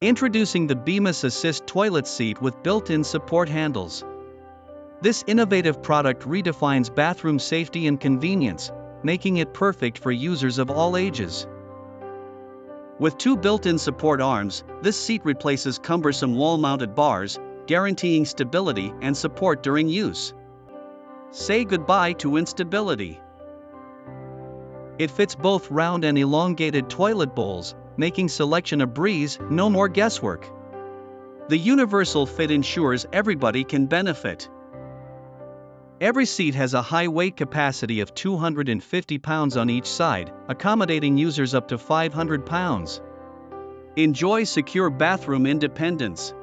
Introducing the Bemis Assist toilet seat with built-in support handles. This innovative product redefines bathroom safety and convenience, making it perfect for users of all ages. With two built-in support arms, this seat replaces cumbersome wall-mounted bars, guaranteeing stability and support during use. Say goodbye to instability. It fits both round and elongated toilet bowls, making selection a breeze, no more guesswork. The universal fit ensures everybody can benefit. Every seat has a high weight capacity of 250 pounds on each side, accommodating users up to 500 pounds. Enjoy secure bathroom independence.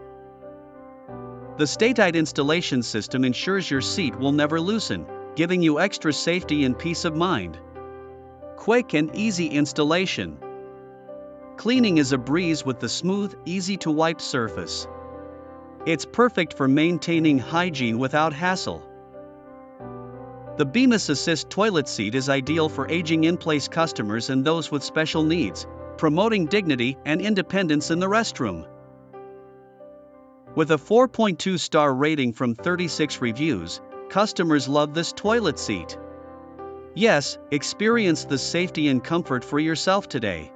The Statite installation system ensures your seat will never loosen, giving you extra safety and peace of mind. Quick and easy installation. Cleaning is a breeze with the smooth, easy-to-wipe surface. It's perfect for maintaining hygiene without hassle. The Bemis Assist toilet seat is ideal for aging in-place customers and those with special needs, promoting dignity and independence in the restroom. With a 4.2-star rating from 36 reviews, customers love this toilet seat. Yes, experience the safety and comfort for yourself today.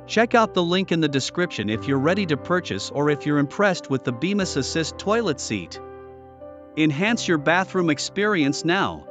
Check out the link in the description if you're ready to purchase or if you're impressed with the Bemis Assist toilet seat. Enhance your bathroom experience now.